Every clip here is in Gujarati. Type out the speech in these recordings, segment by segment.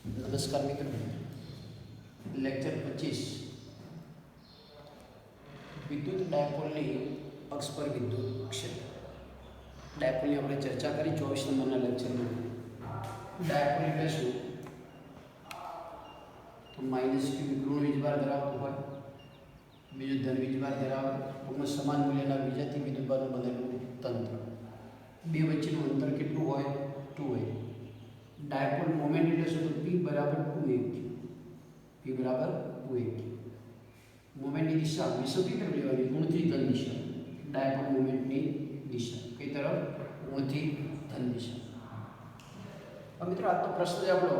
नमस्कार मित्रों, लेक्चर 25 विद्युत डायपोलની અક્ષ પર વિદ્યુત ક્ષેત્ર. ડાયપોલની આપણે ચર્ચા કરી 24 નંબરના લેક્ચરમાં. ડાયપોલ એટલે શું? તો માઇનસ q ઋણ વીજભાર ધરાવતું હોય, બીજું ધન વીજભાર ધરાવે, ટૂંકમાં સમાન મૂલ્યના વીજાથી વિદ્યુતભારનું બનેલું તંત્ર. બે વચ્ચેનું અંતર કેટલું હોય? 2a. डायपोल मोमेंट એટલે શું? તો p બરાબર 2a. p બરાબર 2a. મોમેન્ટની દિશા વિષમ કઈ તરફ લેવાની? ઋણથી ધન દિશા. ડાયપોલ મોમેન્ટની દિશા કઈ તરફ? ઋણથી ધન દિશા. હવે મિત્રો આજનો પ્રશ્ન છે આપણો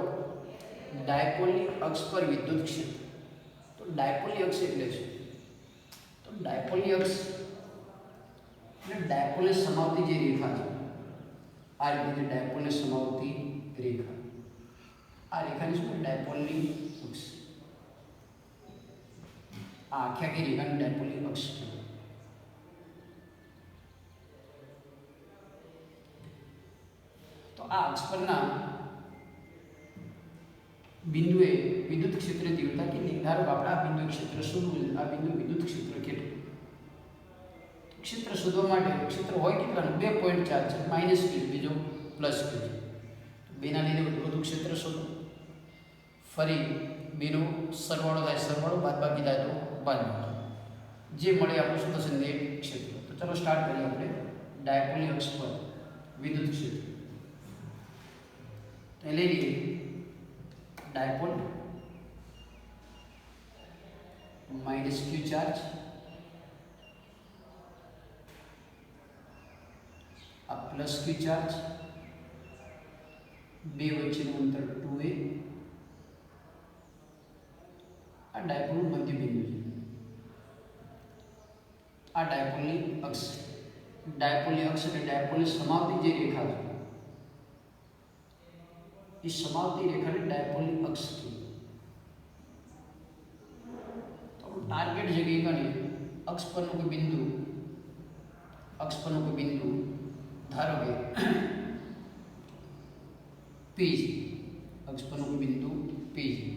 ડાયપોલની અક્ષ પર વિદ્યુત ક્ષેત્ર. તો ડાયપોલની અક્ષ એટલે શું? તો ડાયપોલની અક્ષ એટલે ડાયપોલને સમાવતી જે રેખા છે, આ રીતે ડાયપોલને સમાવતી રેખા. આ રેખાની શું? ડાયપોલની અક્ષ. આ આખી આખી રેખાની ડાયપોલની અક્ષ છે. તો આ અક્ષ પરના બિંદુએ વિદ્યુત ક્ષેત્રની તીવ્રતા કેટલી? ધારો કે આપણે આ બિંદુ ક્ષેત્ર શોધવું, આ બિંદુ વિદ્યુત ક્ષેત્ર કેટલું? ક્ષેત્ર શોધવા માટે ક્ષેત્ર હોય કેટલાનું? 2.4 છે, માઇનસ q, બીજો પ્લસ q. બેના લીધે વધુ ક્ષેત્ર શોધો. ફરી બેનો સરવાળો થાય, સરવાળો બાદબાકી થાય તો બાદબાકી. જે મળે આપણું શું થશે? નેટ ક્ષેત્ર. તો ચલો સ્ટાર્ટ કરીએ આપણે ડાયપોલની અક્ષ પર વિદ્યુત ક્ષેત્ર. તો લઈ લઈએ ડાયપોલ માઇનસ q ચાર્જ, આ પ્લસ q ચાર્જ, બે વચ્ચેનું અંતર 2a. આ ડાયપોલનું મધ્ય બિંદુ છે. આ ડાયપોલની અક્ષ. ડાયપોલની અક્ષ એટલે ડાયપોલને સમાવતી જે રેખા છે, એ સમાવતી રેખાને ડાયપોલની અક્ષ કહેવાય. તો ટાર્ગેટ જગ્યાએ ગણીએ અક્ષ પરનું કોઈ બિંદુ, અક્ષ પરનું કોઈ બિંદુ ધારો કે P છે. અક્ષ પરનું કોઈ બિંદુ P છે.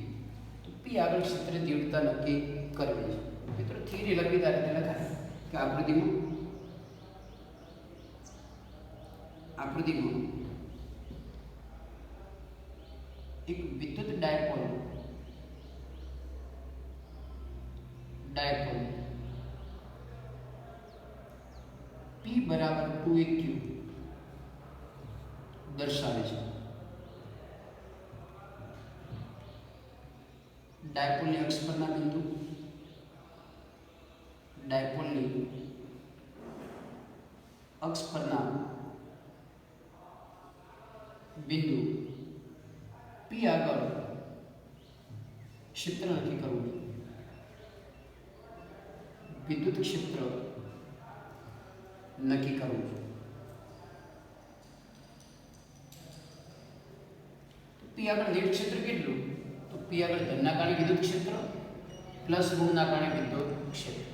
તો P આગળ ક્ષેત્રની તીવ્રતા નક્કી કરવી છે. મિત્રો થિયરી લખી ત્યારે તે લખાય કે આકૃતિમાં એક વિદ્યુત ડાયપોલ P બરાબર 2aq દર્શાવે છે. ડાયપોલની અક્ષ પરના બિંદુ, ડાયપોલની અક્ષ પરના બિંદુ P આગળ ક્ષેત્ર નક્કી કરવું. વિદ્યુત ક્ષેત્ર નક્કી કરવું. P આગળ નેટ ક્ષેત્ર કેટલું? તો P આગળ ધનના કારણે વિદ્યુત ક્ષેત્ર પ્લસ ઋણના કારણે વિદ્યુત ક્ષેત્ર.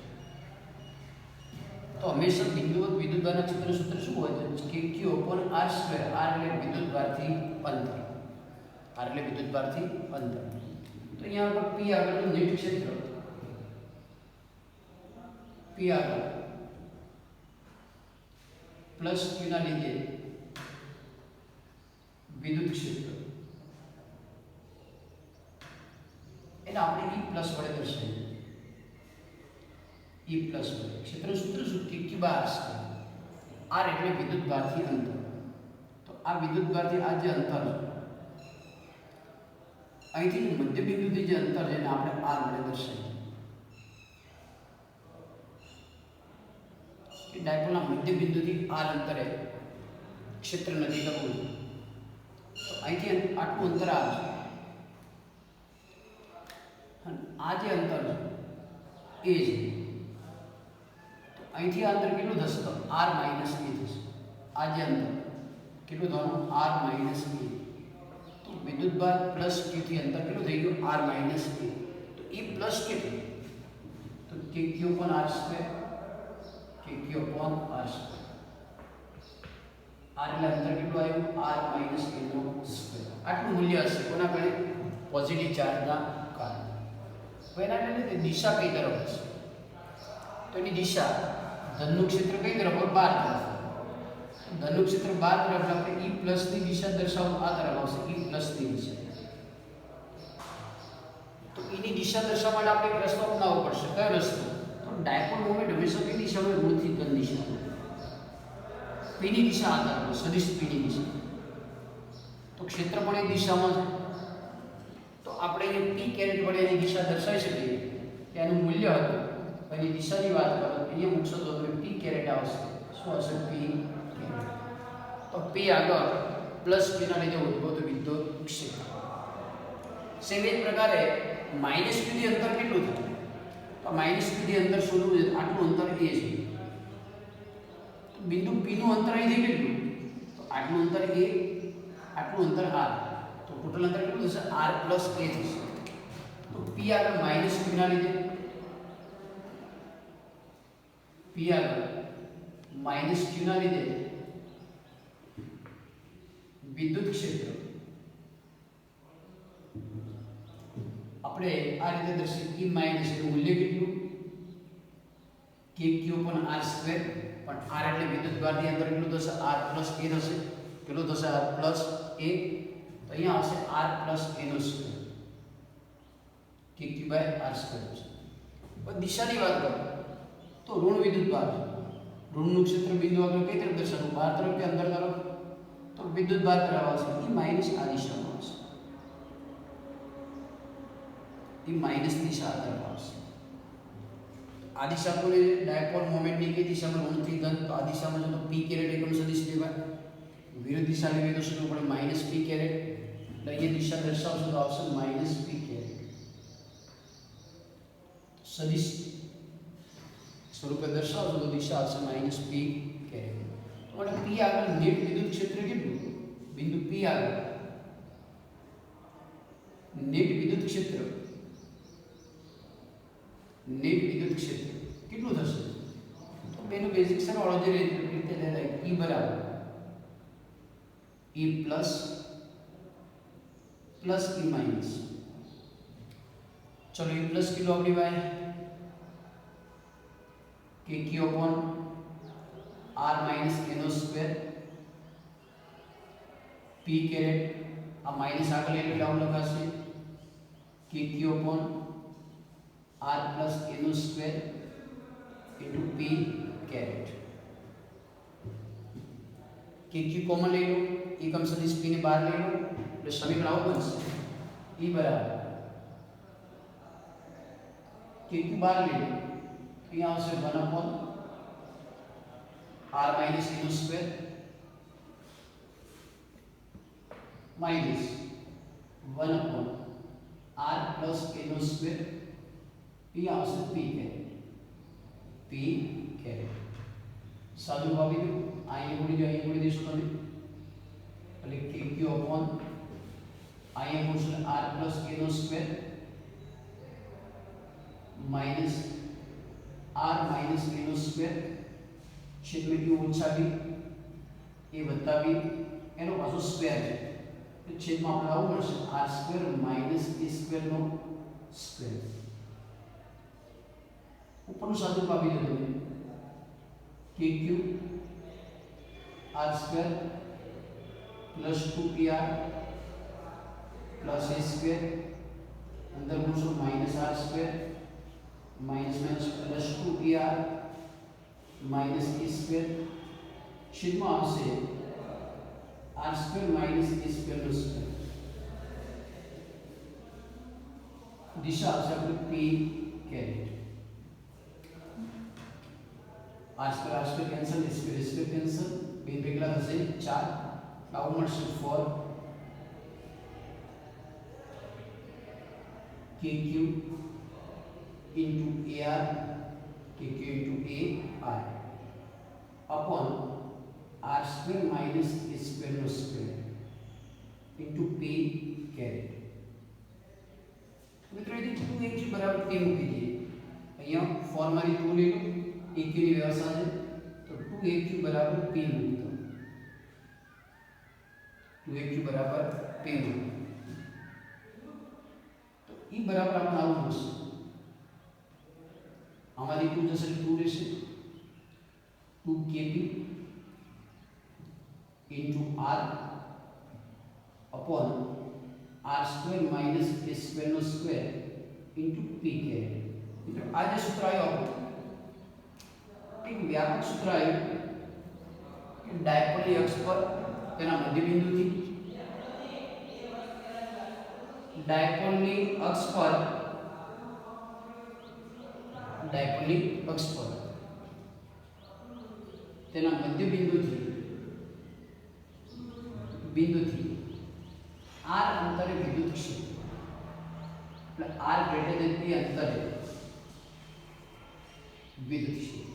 તો હંમેશા બિંદુવત વિદ્યુતભારના ક્ષેત્ર સૂત્ર શું હોય છે? કે q r². r એટલે વિદ્યુતભારથી અંતર. r એટલે વિદ્યુતભારથી અંતર. તો અહીંયા પર P આગળનું નેટ ક્ષેત્ર, P આગળ પ્લસ q ના લીધે વિદ્યુત ક્ષેત્ર, એને આપણે E પ્લસ વડે દર્શાવીએ. E પ્લસ વડે ક્ષેત્ર સૂત્ર શું? કે q r². r એટલે વિદ્યુતભારથી અંતર. તો આ વિદ્યુતભારથી આ જે અંતર છે, અહીંથી મધ્ય બિંદુથી જે અંતર છે એને આપણે r વડે દર્શાવીએ. કે ડાયપોલના મધ્ય બિંદુથી r અંતરે ક્ષેત્ર નક્કી કરવું. તો અહીંથી આટલું અંતર આ છે. આ જે અંતર છે એ છે. તો અહીંથી આ અંતર કેટલું થશે? તો r - a થશે. આ જે અંતર કેટલું થવાનું? r - a. તો વિદ્યુતભાર પ્લસ q થી અંતર કેટલું થઈ ગયું? r - a. તો E પ્લસ કેટલું? તો kq r², kq r². r એટલે અંતર કેટલું આવ્યું? r - a નો સ્ક્વેર. આટલું મૂલ્ય હશે કોના ગણે? પોઝિટિવ ચાર્જના કારણે. હવે એના લીધે દિશા કઈ તરફ હશે? તો એની દિશા ધનનું ક્ષેત્ર કઈ તરફ હોય? 12 તરફ. ધનનું ક્ષેત્ર 12 તરફ આપણે E પ્લસ ની દિશા દર્શાવવું આ તરફ આવશે, E પ્લસ ની દિશા. તો E ની દિશા દર્શાવવા માટે આપણે એક રસ્તો અપનાવવો પડશે. કયો રસ્તો? તો ડાયપોલ મોમેન્ટ હંમેશા કઈ દિશામાં? ઋણથી ધન દિશામાં. P ની દિશા આ તરફ, સદિશ P ની દિશા. તો ક્ષેત્ર પણ એ દિશામાં છે. તો આપણે એ P કેરેટ વડે એની દિશા દર્શાવી શકીએ કે એનું મૂલ્ય હતું. એની દિશાની વાત કરો અહીંયા મૂકશો તો તમે P કેરેટ આવશે. શું હશે? P caret. તો P આગળ પ્લસ P ના લીધે ઉદ્ભવતું વિદ્યુત ક્ષેત્ર. સેમ એ જ પ્રકારે માઇનસ P થી અંતર કેટલું થાય? તો માઇનસ P થી અંતર શોધવું છે. આટલું અંતર એ છે. તો બિંદુ P નું અંતર અહીંથી કેટલું? તો આટલું અંતર a, આટલું અંતર r. તો ટોટલ અંતર કેટલું થશે? r પ્લસ a થશે. તો P આગળ માઇનસ P ના લીધે P આગળ માઇનસ Q ના લીધે વિદ્યુત ક્ષેત્ર આપણે આ રીતે દર્શાવીએ. E માઇનસ એનું મૂલ્ય કેટલું? k q upon r square. પણ r એટલે વિદ્યુત ભારથી અંતર કેટલું થશે? r પ્લસ a થશે. કેટલું થશે? r plus a. તો અહીંયા આવશે r પ્લસ a નો square. k q by r square છે. હવે દિશાની વાત કરો તો ઋણ વિદ્યુત ભાર. ઋણનું ક્ષેત્ર બિંદુ આગળ કઈ તરફ દર્શાવવું? બહાર તરફ કે અંદર તરફ? તો વિદ્યુત ભાર તરફ આવશે. E માઇનસ આ દિશામાં આવશે. E માઇનસ દિશા આ તરફ આવશે. આ દિશા કોને? ડાયપોલ મોમેન્ટની કઈ દિશામાં? ઋણથી ધન. તો આ દિશામાં જો તો P કેરેટ એકમ સદિશ લેવાય. વિરુદ્ધ દિશા લેવી તો શું પડે? Minus P caret. એટલે અહીંયા દિશા દર્શાવશો તો આવશે માઇનસ P કેરેટ. સદિશ સ્વરૂપે દર્શાવશો તો દિશા આવશે માઇનસ P કેરેટ. તો આપણે P આગળ નેટ વિદ્યુત ક્ષેત્ર કેટલું? બિંદુ P આગળ નેટ વિદ્યુત ક્ષેત્ર કેટલું થશે? તો બેનો બેઝિક સરવાળો જે રીતે લેતા E બરાબર E plus plus E minus. ચલો E પ્લસ કેટલું આપણી પાસે? k q upon r minus a નો સ્ક્વેર. P કેરેટ આ માઇનસ આગળ એટલે ડાઉન લખાશે. k q upon r plus a નો square into P caret. k q common લઈ લો. એકમ સદિશ P ને બહાર લઈ લો એટલે સમીકરણ આવું બનશે. E બરાબર k q બહાર લઈ લો. અહીંયા આવશે 1 upon r minus a નો square minus 1 upon r plus a નો સ્ક્વેર. અહીંયા આવશે P કેરેટ. સાદું ભાવી દો. અહીંયા ગુણી દેશો તમે. એટલે k q upon અહીંયા મૂકશો r plus a નો square minus r minus a નો સ્ક્વેર છેદમાં u ઓછા b a વત્તા b એનો પાછો સ્ક્વેર છે. તો છેદમાં આપણે આવું મળશે r square minus a square નો સ્ક્વેર. ઉપરનું સાદું આપી દો તમે. k q r square plus 2pr plus a square અંદર મૂકશો minus r square minus minus plus 2pr minus a square छेदમાં આવશે r square minus a square નો સ્ક્વેર. દિશા આવશે આપણી P caret. r square cancel, a square cancel. બે ભેગલા થશે 4. આવું મળશે 4 kq into AR kq into AR upon r square minus a square no square into P caret. મિત્રો એ 2aq બરાબર P મૂકી દઈએ. અહીંયા ફોર્મમાં 2 લઈ લો. aq ની વ્યવસ્થા છે તો 2aq બરાબર P મૂકી દો. 2aq બરાબર P મૂકી. બરાબર આપણે આવું મળશે, આમાંથી 2 જશે 2 રહેશે, 2 kp into r upon r square minus a square નો સ્ક્વેર into p carry. મિત્રો આ જે સૂત્ર આવ્યું એક વ્યાપક સૂત્ર આવ્યું કે ડાયપોલની અક્ષ પર તેના મધ્યબિંદુથી ડાયપોલની અક્ષ પર તેના મધ્યબિંદુથી r અંતરે વિદ્યુત ક્ષેત્ર એટલે r ગ્રેટર ધેન p અંતરે વિદ્યુત ક્ષેત્ર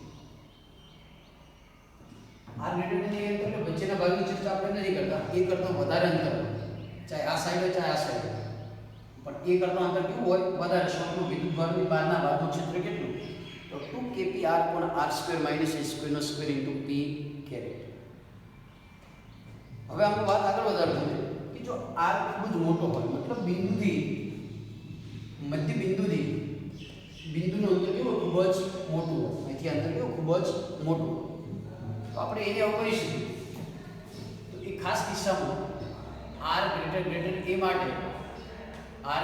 r ગ્રેટર ધેન p અંતરે વચ્ચેના ભાગની ચર્ચા આપણે નથી કરતા, એ કરતા વધારે અંતર ચાહે આ સાઈડ હોય ચાહે આ સાઈડ હોય, પણ એ કરતા અંતર કેવું હોય વધારે, શોર્ટમાં વિદ્યુત ભાગની બહારના ભાગનું ક્ષેત્ર કેટલું તો 2 kp r upon r square minus a square નો સ્ક્વેર into p carry. હવે આપણે વાત આગળ વધારશું કે જો r ખૂબ જ મોટો હોય મતલબ બિંદુથી મધ્ય બિંદુનું અંતર કેવું ખૂબ જ મોટું હોય, અહીંથી અંતર કેવું ખૂબ જ મોટું, તો આપણે એને આવું કરી શકીએ. તો એ ખાસ કિસ્સામાં r greater a માટે આ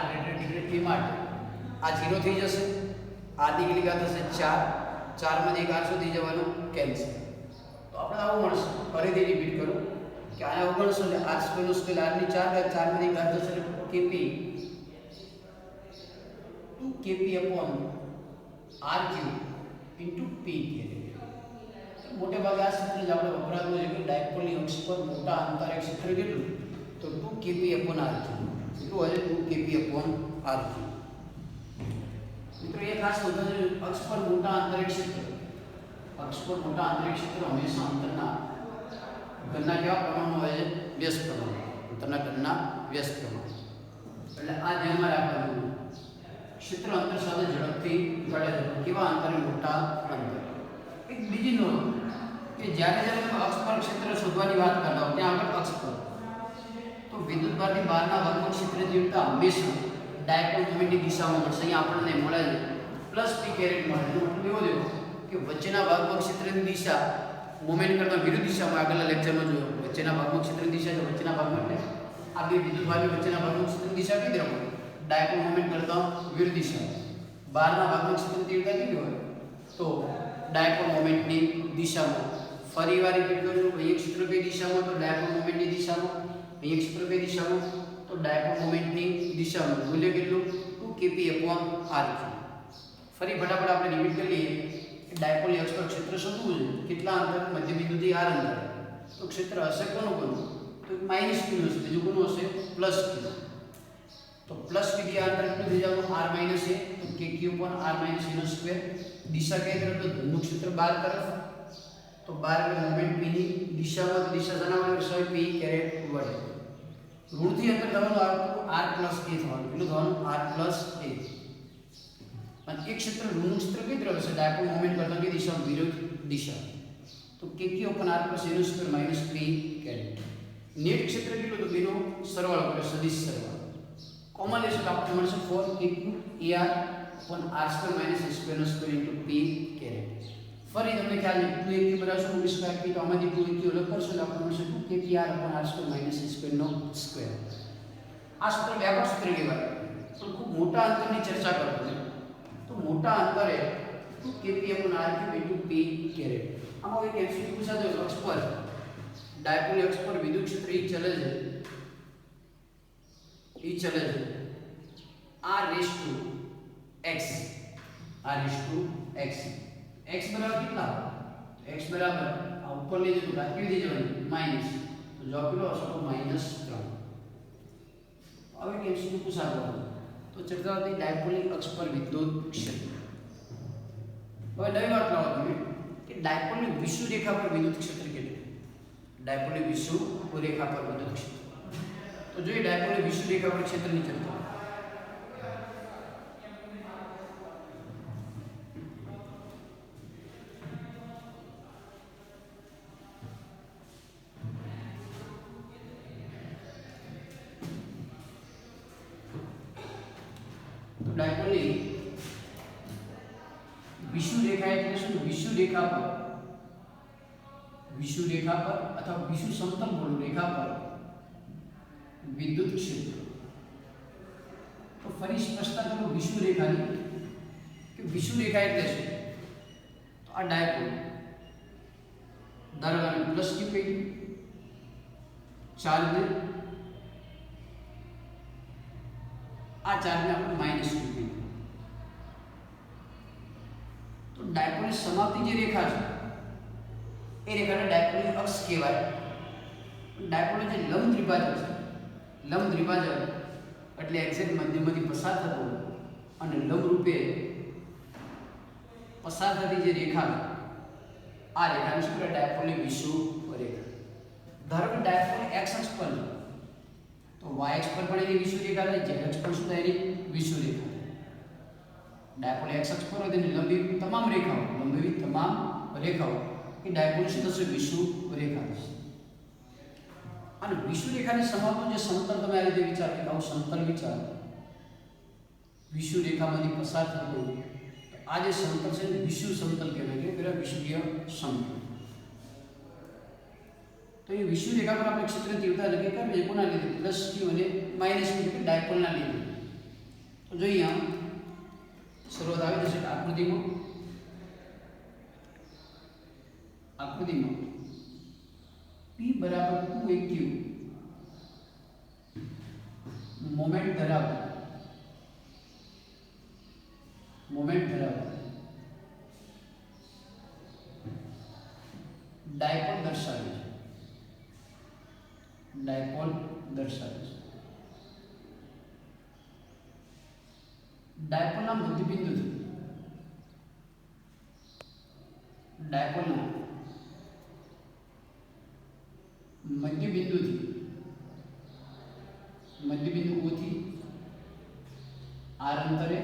0 થઈ જશે, r ની કેટલી ઘાત થશે 4, 4 માંથી 1 r સુધી જવાનું કેન્સલ, તો આપણે આવું મળશે. ફરીથી રિપીટ કરું કે આને અવગણશો એટલે r સ્ક્વેર નો સ્ક્વેર r ની 4 ઘાત 4 માંથી 1 ઘાત જશે kp 2 kp upon r cube into p carry. મોટે ભાગે આ સૂત્ર જ આપણે વપરાતું હોય કે ડાયપોલની અક્ષ પર મોટા અંતરે ક્ષેત્ર કેટલું તો 2 kp upon r cube કેટલું હોય 2 kp upon r cube. મિત્રો એ ખાસ હોતો છે અક્ષ પર મોટા અંતરે ક્ષેત્ર હંમેશા અંતરના ઘનના કેવા પ્રમાણમાં હોય છે વ્યસ્ત પ્રમાણ, અંતરના ઘનના વ્યસ્ત પ્રમાણ, એટલે આ ધ્યાનમાં રાખવાનું. ક્ષેત્ર અંતર સાથે ઝડપથી ઘટે છે, કેવા અંતરે મોટા અંતર. એક બીજી નોંધ કે જ્યારે તમે અક્ષ પર ક્ષેત્ર શોધવાની વાત કરતા હો ત્યાં આગળ અક્ષ પર તો વિદ્યુતભારની બહારના ભાગનું ક્ષેત્ર તીવ્રતા હંમેશા ડાયપોલ મોમેન્ટની દિશામાં મળશે. અહીંયા આપણને મળે છે પ્લસ p કેરેટ મળે, એનો મતલબ એવો થયો કે વચ્ચેના ભાગમાં ક્ષેત્રની દિશા મોમેન્ટ કરતાં વિરુદ્ધ દિશામાં આગળના લેક્ચરમાં જોયો. વચ્ચેના ભાગમાં ક્ષેત્રની દિશા એટલે વચ્ચેના ભાગમાં એટલે આ બે વિદ્યુતભારની વચ્ચેના ભાગનું ક્ષેત્રની દિશા કઈ તરફ હોય ડાયપોલ મોમેન્ટ કરતાં વિરુદ્ધ દિશા. બહારના ભાગમાં ક્ષેત્રની તીવ્રતા કેવી હોય તો ડાયપોલ મોમેન્ટની દિશામાં. ફરી વાર રિપીટ કરું, અહીંયા ક્ષેત્ર કઈ દિશામાં તો ડાયપોલ મોમેન્ટની દિશામાં, અહીંયા ક્ષેત્ર કઈ દિશામાં તો ડાયપોલ મોમેન્ટની દિશામાં. મૂલ્ય કેટલું 2 kp upon r cube. ફરી ફટાફટ આપણે રિપીટ કરી લઈએ કે ડાયપોલની અક્ષ પર ક્ષેત્ર શોધવું છે કેટલા અંતર મધ્યબિંદુથી r અંતર, તો ક્ષેત્ર હશે કોનું તો માઈનસ q હશે, બીજું કોનું હશે પ્લસ q. તો પ્લસ q થી આ અંતર કેટલું થઈ જવાનું r માઈનસ a તો kq upon r minus a નો સ્ક્વેર. દિશા કઈ તરફ તો ધનનું ક્ષેત્ર બહાર તરફ, તો બહાર એટલે મોમેન્ટ p ની દિશામાં, તો દિશા જણાવવા દર્શાવે p કેરેટ વડે. ઋણથી અંતર થવાનું r પ્લસ a થવાનું, કેટલું થવાનું r પ્લસ a. અને એક ક્ષેત્ર ઋણનું ક્ષેત્ર કઈ તરફ હશે ડાયપોલ મોમેન્ટ કરતાં કઈ દિશામાં વિરુદ્ધ દિશા, તો kq upon r plus a નો square minus p caret. Net ક્ષેત્ર કેટલું તો બેનો સરવાળો કરે સદિશ સરવાળો કોમન લેશે તો આપણને મળશે 4 kq ar upon r square minus a square નો સ્ક્વેર into p કેરેટ. ફરી તમને ખ્યાલ છે 2aq બરાબર શું મૂકી શકાય p, તો આમાંથી 2aq અલગ કરશો એટલે આપણને મળશે 2kp r upon r square minus a square નો સ્ક્વેર. આ સૂત્ર વ્યાપક સૂત્ર કહેવાય પણ ખૂબ મોટા અંતરની ચર્ચા કરતો છે, તો મોટા અંતરે 2kp upon r cube into p caret. આમાં એક MCQ પૂછાતો અક્ષ પર ડાયપોલની અક્ષ પર વિદ્યુત ક્ષેત્ર એ ચલે છે r raised to x, x બરાબર કેટલા x બરાબર આ ઉપર લઈ જતો ઘાત કેવી થઈ જવાની માઈનસ, તો જવાબ કેટલો આવશે તો -3. હવે MCQ પૂછાતો તો ચર્ચા હતી ડાયપોલની અક્ષ પર વિદ્યુત ક્ષેત્ર. હવે નવી વાત લાવો તમે કે ડાયપોલની વિષુવ રેખા પર વિદ્યુત ક્ષેત્ર કેટલું, ડાયપોલની વિષુવ રેખા પર વિદ્યુત ક્ષેત્ર. તો જોઈએ ડાયપોલની વિષુવ રેખા પર ક્ષેત્રની ચર્ચા. ડાયપોલની વિષુવ રેખા એટલે શું? વિષુવ રેખા પર અથવા વિષુવ સમતલ રેખા પર વિદ્યુત ક્ષેત્ર. તો ફરી સ્પષ્ટતા કરો વિષુવ રેખાની કે વિષુવ રેખા એટલે શું? તો આ ડાયપોલ ધારો કે પ્લસ ક્યુ કહી ચાર્જને, આ ચાર્જને આપણે માઇનસ ક્યુ કહી. તો ડાયપોલની સમાપ્તિ જે રેખા છે એ રેખાને ડાયપોલની અક્ષ કહેવાય. ડાયપોલનો જે લંબ દ્વિભાજક છે, લંબ દ્વિભાજક એટલે એક્ઝેક્ટ મધ્યમાંથી પસાર થતો અને લંબ રૂપે પસાર થતી જે રેખા, આ રેખાને શું કહેવાય? ડાયપોલની વિષુવ રેખા. ધારો કે ડાયપોલ x અક્ષ પર છે તો y અક્ષ પર પણ એની વિષુવ રેખા થાય, z અક્ષ પર શું થાય? એની વિષુવ રેખા. ડાયપોલ x અક્ષ પર હોય તેની લંબી તમામ રેખાઓ એ ડાયપોલ શું થશે? વિષુવ રેખા થશે. અને વિષુવ રેખાની સમાપ્તિનું જે સમતલ તમે આ રીતે વિચારો, આવું સમતલ વિચારો, વિષુવ રેખામાંથી પસાર થતું હોય તો આ જે સમતલ છે વિષુવ સમતલ કહેવાય, કે વિષુવીય સમતલ. તો એ વિષુવ રેખા પર આપણે ક્ષેત્રની તીવ્રતા નક્કી કરવી છે કોના લીધે? પ્લસ ક્યુ અને માઇનસ ક્યુ, કે ડાયપોલના લીધે. તો જોઈએ શરૂઆત આવી જશે આકૃતિમાં P બરાબર 2aq મોમેન્ટ ધરાવતું ડાયપોલ દર્શાવે છે. ડાયપોલના મધ્યબિંદુથી મધ્યબિંદુ O થી r અંતરે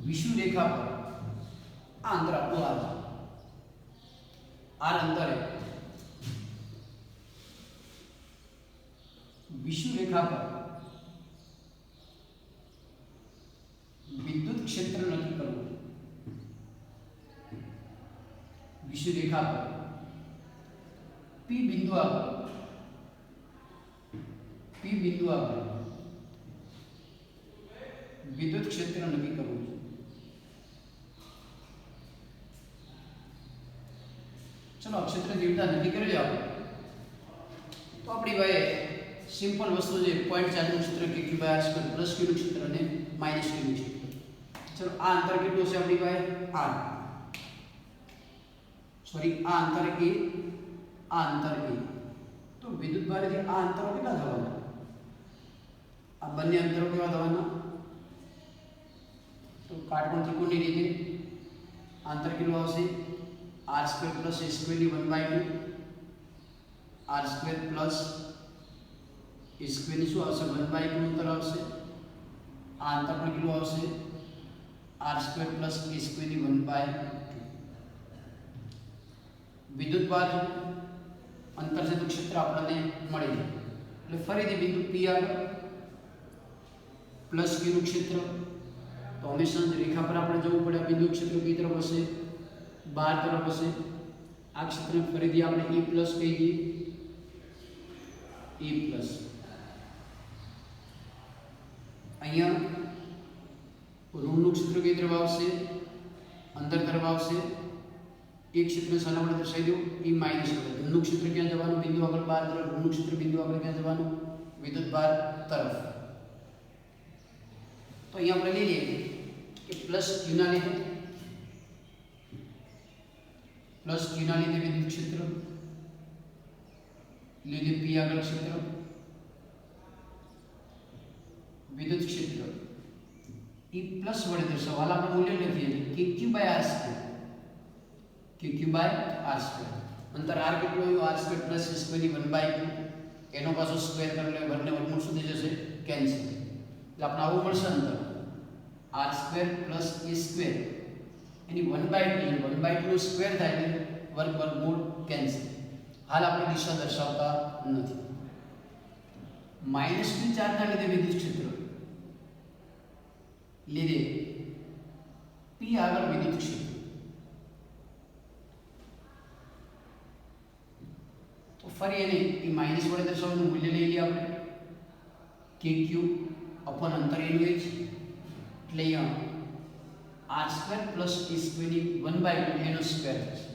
વિષુવ રેખા પર, આ અંતર આપણું r અંતરે વિષુવ રેખા પર વિદ્યુત ક્ષેત્ર નક્કી કરવું. વિષુવ રેખા પર P બિંદુ આગળ વિદ્યુત ક્ષેત્ર નક્કી કરવું છે. ચલો ક્ષેત્ર તીવ્રતા નક્કી કરી જાઓ તો આપણી ભાઈ સિમ્પલ વસ્તુ છે, પોઈન્ટ ચાર્જનું ક્ષેત્ર કે q by r square plus q નું ક્ષેત્ર અને માઈનસ q નું ક્ષેત્ર. ચલો આ અંતર કેટલું છે આપણી ભાઈ? r. સોરી, આ અંતર a, તો વિદ્યુત ભારથી આ અંતરો કેટલા થવાના? આ બંને અંતરો કેવા થવાના? તો કાટકોણ ત્રિકોણની રીતે અંતર કેટલું આવશે? r square plus a square ની 1/2, r square plus a square ની શું આવશે? 1/2 અંતર આવશે. આ અંતર પણ કેટલું આવશે? r square plus a square ની 1/2. વિદ્યુત ભાર અંતર છે તો ક્ષેત્ર આપણને મળે છે. એટલે ફરીથી બિંદુ P આગળ પ્લસ q નું ક્ષેત્ર, તો હંમેશા રેખા પર આપણે જવું પડે. બિંદુ ક્ષેત્ર કઈ તરફ હશે? 12 તરફ હશે. આ ક્ષેત્રને ફરીથી આપણે E પ્લસ કહી દઈએ, E પ્લસ. અહીંયા ઋણનું ક્ષેત્ર કઈ તરફ આવશે? અંદર તરફ આવશે. એક ક્ષેત્ર શાના વડે દર્શાવી દો? E માઇનસ વડે. ધનનું ક્ષેત્ર ક્યાં જવાનું? બિંદુ આગળ 12 તરફ. ઋણનું ક્ષેત્ર બિંદુ આગળ ક્યાં જવાનું? વિદ્યુત ભાર તરફ. તો અહીંયા આપણે લઈ લઈએ કે પ્લસ q ના લીધે વિદ્યુત ક્ષેત્ર, લીધે P આગળ ક્ષેત્ર, વિદ્યુત ક્ષેત્ર E પ્લસ વડે દર્શાવો. હાલ આપણે મૂલ્ય લખીએ કે q બાય r સ્ક્વેર, અંતર r કેટલું આવ્યું? r square plus a square ની 1/2. એનો પાછો સ્ક્વેર કરી લે, વર્ગને વર્ગમૂળ શું થઈ જશે? કેન્સલ. એટલે આપણે આવું મળશે અંતર r square plus a square એની 1/2, 1/2 નો સ્ક્વેર થાય એટલે વર્ગમૂળ કેન્સલ. હાલ આપણે દિશા દર્શાવતા નથી. -q ચાર્જના લીધે વિદ્યુત ક્ષેત્ર લીધે પી આગળ વિદ્યુત ક્ષેત્ર. તો ફરી એને એ માઇનસ વડે દર્શાવવાનું મૂલ્ય લઈ લઈએ આપણે કે ક્યુ અપોન અંતર એનું એ છે એટલે અહીંયા આર સ્ક્વેર પ્લસ ટી સ્ક્વેરની 1/2 એનો સ્ક્વેર થશે.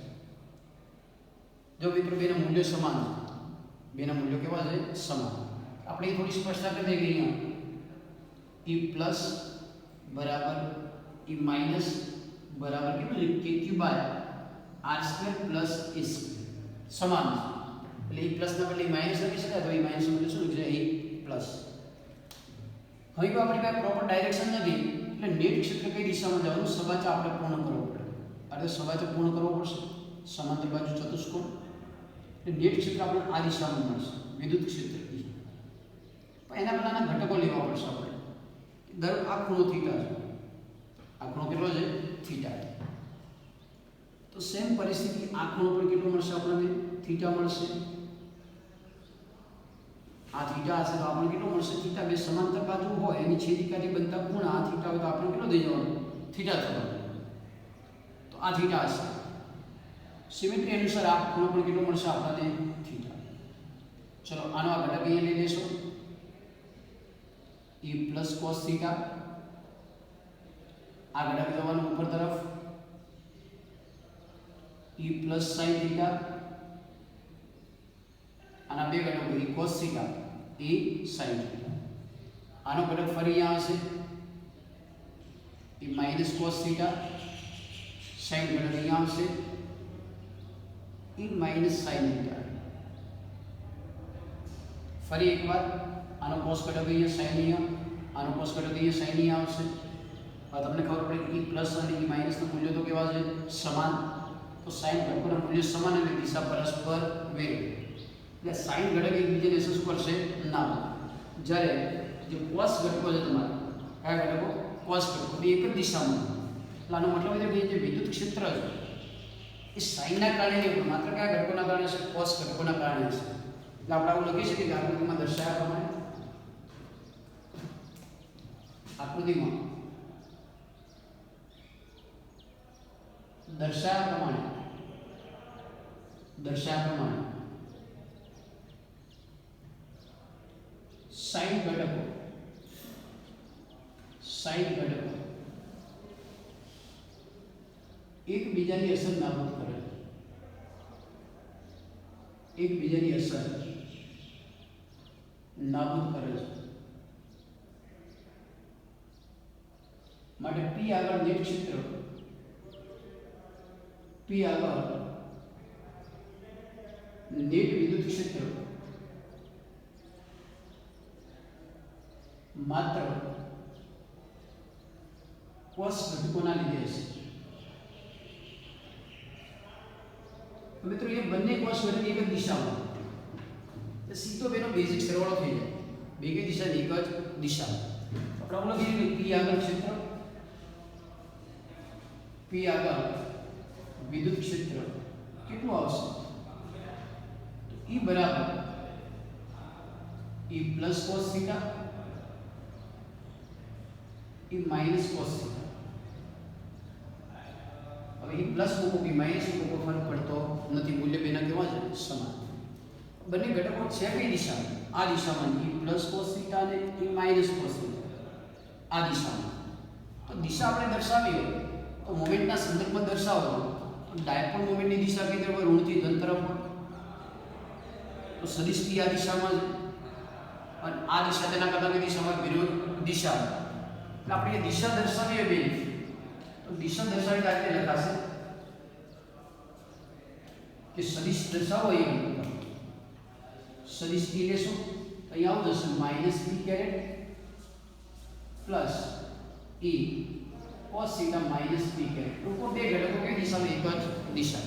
જો મિત્રો બેના મૂલ્યો સમાન છે, બેના મૂલ્યો કેવા છે? સમાન. આપણે થોડી સ્પષ્ટતા કરી દઈએ કે અહીંયા ઈ પ્લસ બરાબર ઈ માઇનસ બરાબર કેટલું છે? K q by r square plus a square સમાન છે. એટલે ઈ પ્લસ ના બદલે માઇનસ લખી શકાય, તો ઈ માઇનસ બદલે શું લખી શકાય? ઈ પ્લસ. હવે આપણી પાસે પ્રોપર ડાયરેક્શન નથી એટલે નેટ ક્ષેત્ર કઈ દિશામાં જવાનું સબાચા આપણે પૂર્ણ કરવો પડે. એટલે સબાચા પૂર્ણ કરવો પડશે સમાંતર બાજુ ચતુષ્કોણ. એટલે નેટ ક્ષેત્ર આપણે આ દિશામાં મળશે વિદ્યુત ક્ષેત્ર. પણ એના પહેલાના ઘટકો લેવા પડશે આપણે. દર આ ખૂણો થીટા છે, આ ખૂણો કેટલો છે? થીટા. તો સેમ પરિસ્થિતિ આ ખૂણો પર કેટલો મળશે આપણને? થીટા મળશે. આ થીટા હશે તો આપણને કેટલો મળશે? થીટા. બે સમાંતર બાજુ હોય એની છેદિકાથી બનતા ખૂણા આ થીટા હોય તો આપણે કેટલો થઈ જવાનું? થીટા થવાનું. તો આ થીટા હશે. સિમેટ્રી અનુસાર આ ખૂણો પણ કેટલો મળશે આપણને? થીટા. ચલો આનો આ ઘટક અહીંયા લઈ લેશો e પ્લસ cos થીટા. આ ઘટક જવાનું ઉપર તરફ e પ્લસ sin થીટા. આના બે ઘટકો e cos theta e sin theta. આનો ઘટક ફરી અહીંયા હશે e minus cos theta. sin ઘટક અહીંયા આવશે e માઇનસ sin થીટા. ફરી એકવાર આનો cos ઘટક અહીંયા sin અહીંયા, આનો cos ઘટક અહીંયા sin અહીંયા આવશે. હવે તમને ખબર પડે કે e પ્લસ અને e માઇનસ ના મૂલ્યો તો કેવા છે? સમાન. તો sin ઘટકોના મૂલ્યો સમાન અને દિશા પરસ્પર વિરુદ્ધ. એટલે sin ઘટક એકબીજાને શું કરશે? ના. જ્યારે જે cos ઘટકો છે તમારા, કયા ઘટકો? cos ઘટકો બે એક જ દિશામાં. એટલે આનો મતલબ એ કે જે વિદ્યુત ક્ષેત્ર છે એ sin ના કારણે નહીં પણ માત્ર કયા ઘટકોના કારણે છે? cos ઘટકોના કારણે છે. એટલે આપણે આવું લખી શકીએ કે આકૃતિમાં દર્શાવ્યા પ્રમાણે આકૃતિમાં દર્શાવ્યા પ્રમાણે sin ઘટકો એકબીજાની અસર નાબૂદ કરે છે. એકબીજાની અસર નાબૂદ કરે છે. માટે P આગળ નેટ ક્ષેત્ર, P આગળ નેટ વિદ્યુત ક્ષેત્ર માત્ર cos ઘટકોના લીધે હશે. મિત્રો એ બંને cos ઘટક એક જ દિશામાં, તો સીધો બેનો બેઝિક સરવાળો થઈ જાય. બે કઈ દિશા? એક જ દિશામાં. આપણે લખીએ P આગળ ક્ષેત્ર, P આગળ વિદ્યુત ક્ષેત્ર કેટલું આવશે? તો E બરાબર E plus cos theta E minus cos theta. હવે E પ્લસ મૂકો કે માઇનસ મૂકો ફરક પડતો નથી. મૂલ્ય બેના કેવા છે? સમાન. બંને ઘટકો છે કઈ દિશામાં? આ દિશામાં E પ્લસ cos થીટા અને E માઇનસ cos થીટા આ દિશામાં. તો દિશા આપણે દર્શાવી હોય તો મોમેન્ટના સંદર્ભમાં દર્શાવો તો ડાયપોલ મોમેન્ટની દિશા કઈ તરફ? ઋણથી ધન તરફ. તો સદિશ P આ દિશામાં છે અને આ દિશા તેના કરતાં કઈ દિશામાં? વિરુદ્ધ દિશામાં. એટલે આપણે દિશા દર્શાવીએ બે તો દિશા દર્શાવી આ રીતે લખાશે કે સદિશ દર્શાવો એ સદિશ P લેશો તો અહીં આવું જશે minus P caret plus E cos theta minus P caret. તો બે ઘટકો કઈ દિશામાં? એક જ દિશા.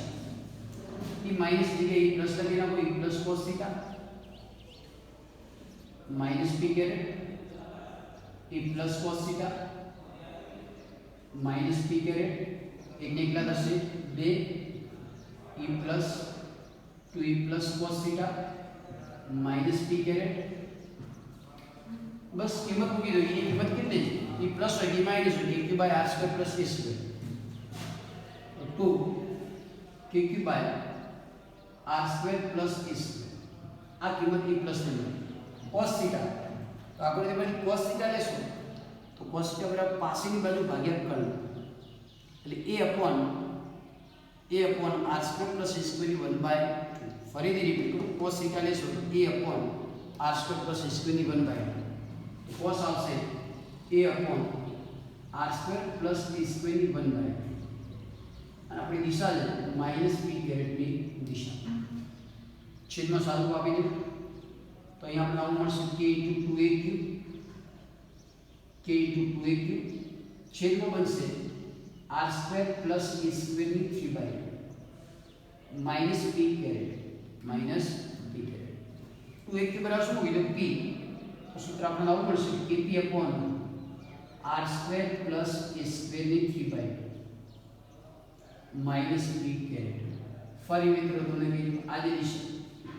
E માઇનસ જગ્યાએ E પ્લસ લખી નાખો. E plus cos theta minus P caret E plus cos theta minus P caret. એકને એકલા થશે 2 E plus 2E plus cos theta minus P caret. બસ કિંમત મૂકી દો. એની કિંમત કેટલી છે? એ પ્લસ હોય કે માઇનસ હોય k q by r square plus a square 2 k q by r square plus a square આ કિંમત એ પ્લસ ની મળે cos થીટા તો આપણે પછી cos થીટા લેશું તો cos થીટા બરાબર પાછળની બાજુ ભાગ્યા કર્ણ એટલે a upon r square plus a square 1/2 ફરીથી રિપીટ કરું cos થીટા લેશું તો a upon r square plus a square 1/2 તો cos આવશે a upon r square plus a square 1/2 અને આપણી દિશા છે માઈનસ p કેરેટની દિશા છેદમાં સાદું આપી દઉં તો અહીંયા આપણે આવું મળશે k * 2aq છેદમાં બનશે r square plus a square ની 3/2 minus p caret 2aq બરાબર શું કીધું p તો સૂત્ર આપણને આવું મળશે kp upon r square plus a square ની 3/2 minus p caret ફરી મિત્રો તમને કીધું આજે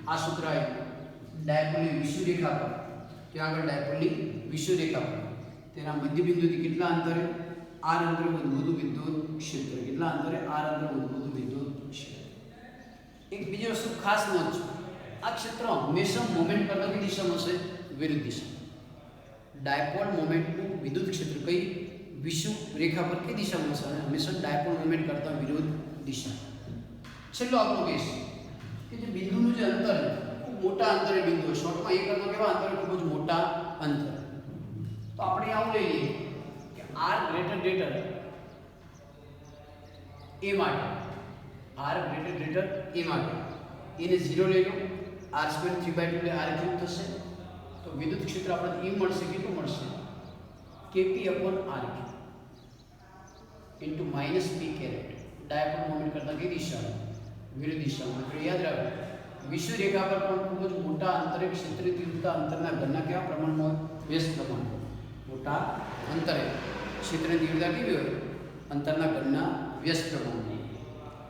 આ સૂત્ર આવ્યું ડાયપોલની વિષુવ રેખા પર ત્યાં આગળ ડાયપોલની વિષુવ રેખા પર તેના મધ્ય બિંદુથી કેટલા અંતરે r અંતરે ઉદ્ભૂત વિદ્યુત ક્ષેત્ર કેટલા અંતરે r અંતરે ઉદ્ભૂત વિદ્યુત ક્ષેત્ર એક બીજી વસ્તુ ખાસ નોંધ છે આ ક્ષેત્ર હંમેશા મોમેન્ટ કરતા કઈ દિશામાં હશે વિરુદ્ધ દિશા ડાયપોલ મોમેન્ટનું વિદ્યુત ક્ષેત્ર કઈ વિષુવ રેખા પર કઈ દિશામાં હશે અને હંમેશા ડાયપોલ મોમેન્ટ કરતા વિરુદ્ધ દિશા છેલ્લો આપણો કેસ કે જે બિંદુનું જે અંતર ખૂબ મોટા અંતરે બિંદુ હોય શોર્ટમાં એક અંતર કેવા અંતરે ખૂબ જ મોટા અંતર તો આપણે આવું લઈ લઈએ કે r ગ્રેટર a માટે r ગ્રેટર a માટે એને 0 લઈ લો r સ્ક્વેર 3/2 એટલે r ક્યુબ થશે તો વિદ્યુત ક્ષેત્ર આપણે એ મળશે કેટલું મળશે kp upon r cube into minus p caret dipole moment કરતા કઈ દિશામાં વિરુદ્ધ દિશામાં એટલે યાદ રાખો વિષુવ રેખા પર પણ ખૂબ જ મોટા અંતરે ક્ષેત્રીય તીવ્રતા અંતરના ઘનના કેવા પ્રમાણમાં વ્યસ્ત પ્રમાણમાં મોટા અંતરે ક્ષેત્રની તીવ્રતા કેવી હોય અંતરના ઘનના વ્યસ્ત પ્રમાણમાં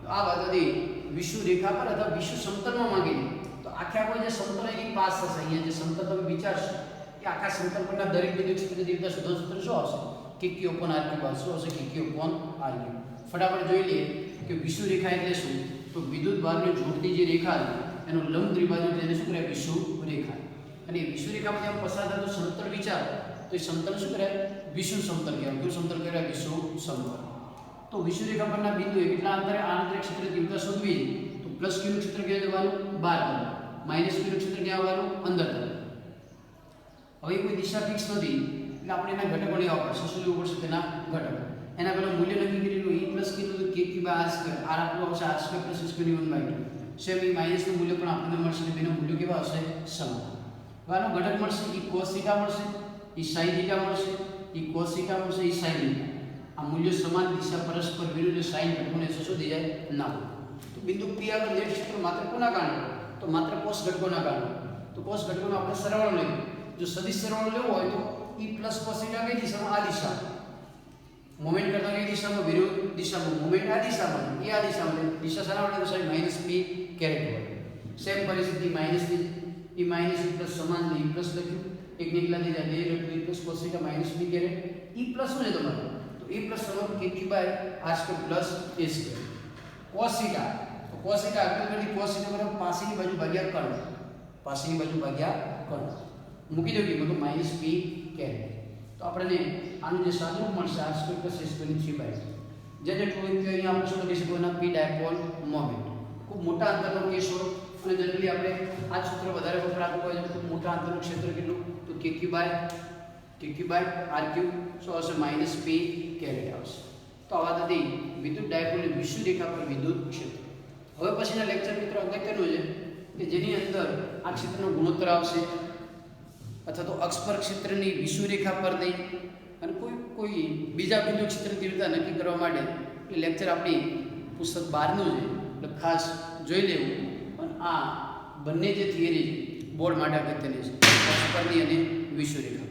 આ વાત હતી વિષુવ રેખા પર અથવા વિષુવ સમતલમાં માંગી તો આખા જે સમતલ એની પાસ થશે અહીંયા જે સમતલ તમે વિચારશો કે આખા સમતલ પરના દરેક બિંદુ ક્ષેત્રની તીવ્રતા શોધવાનું સૂત્ર શું આવશે kq upon r ક્યુબ આવશે શું આવશે kq upon r ક્યુબ ફટાફટ જોઈ લઈએ કે વિષુવ રેખા એટલે શું તો વિદ્યુત ભારને જોડતી જે રેખા છે એનો લંબ દ્વિભાજક જેને શું કહેવાય વિષુવ રેખા અને વિષુવ રેખામાંથી આમ પસાર થતો સમતલ વિચારો તો એ સમતલ શું કહેવાય વિષુવ સમતલ કહેવાય કયું સમતલ કહેવાય વિષુવ સમતલ તો વિષુવ રેખા પરના બિંદુએ કેટલા અંતરે આ અંતરે ક્ષેત્ર તીવ્રતા શોધવી તો પ્લસ q નું ક્ષેત્ર ક્યાં જવાનું બહાર તરફ માઈનસ q નું ક્ષેત્ર ક્યાં આવવાનું અંદર તરફ હવે કોઈ દિશા ફિક્સ નથી એટલે આપણે એના ઘટકો લેવા પડશે શું લેવું પડશે તેના ઘટકો એના પહેલા મૂલ્ય નક્કી કરેલું e પ્લસ કીધું તો kq by r square r આપણું આવશે r square plus square 1/2 same e minus નું મૂલ્ય પણ આપણને મળશે એટલે બેનું મૂલ્ય કેવા હશે સમાન હવે આનો ઘટક મળશે e cos થીટા મળશે e sin થીટા મળશે e cos થીટા મળશે e sin થીટા આ મૂલ્ય સમાન દિશા પરસ્પર વિરુદ્ધ sin ઘટકોને શું થઈ જાય ના તો બિંદુ p આગળ નેટ ક્ષેત્ર માત્ર કોના કારણે તો માત્ર cos ઘટકોના કારણે તો cos ઘટકોનો આપણે સરવાળો લઈએ જો સદિશ સરવાળો લેવો હોય તો e cos થીટા કઈ દિશામાં આ દિશા મોમેન્ટ કરતા કઈ દિશામાં વિરુદ્ધ દિશામાં મોમેન્ટ આ દિશામાં એ આ દિશામાં દિશા શાના વડે દર્શાવી માઈનસ p કેરેટ વડે સેમ પરિસ્થિતિ minus e minus e plus સમાન e પ્લસ લખ્યું એક નીકળા થઈ જાય 2 લખ્યું e plus cos theta minus p caret e plus શું છે તમારે તો e પ્લસ સમાન kq by r square plus a square cos theta તો cos થીટા આગળ કરતી cos થીટા બરાબર પાછળની બાજુ ભાગ્યા કર્ણ પાછળની બાજુ ભાગ્યા કર્ણ મૂકી દો કિંમત માઈનસ p કેરેટ તો આપણને આનું જે સાદું મળશે r square plus a square ની 3/2 જે જેટલું હોય તે અહીંયા આપણે શું લખી શકીએ એના p ડાયપોલ મોમેન્ટ ખૂબ મોટા અંતરનો કેસ હોય અને જનરલી આપણે આ સૂત્ર વધારે વપરાતું હોય છે ખૂબ મોટા અંતરનું ક્ષેત્ર કેટલું તો kq બાય r ક્યુબ શું આવશે માઈનસ p કેરેટ આવશે તો આ વાત હતી વિદ્યુત ડાયપોલની વિષુવ રેખા પર વિદ્યુત ક્ષેત્ર હવે પછીના લેક્ચર મિત્રો અગત્યનું છે કે જેની અંદર આ ક્ષેત્રનો ગુણોત્તર આવશે અથવા તો અક્ષ પર ક્ષેત્રની વિષુવ રેખા પર દઈ અને કોઈ બીજા બિંદુ ક્ષેત્ર તીવ્રતા નક્કી કરવા માટે એ લેક્ચર આપણી પુસ્તક 12નું છે એટલે ખાસ જોઈ લેવું અને આ બંને જે થિયરી બોર્ડ માટે અગત્યની છે અક્ષ પરની અને વિષુવ રેખા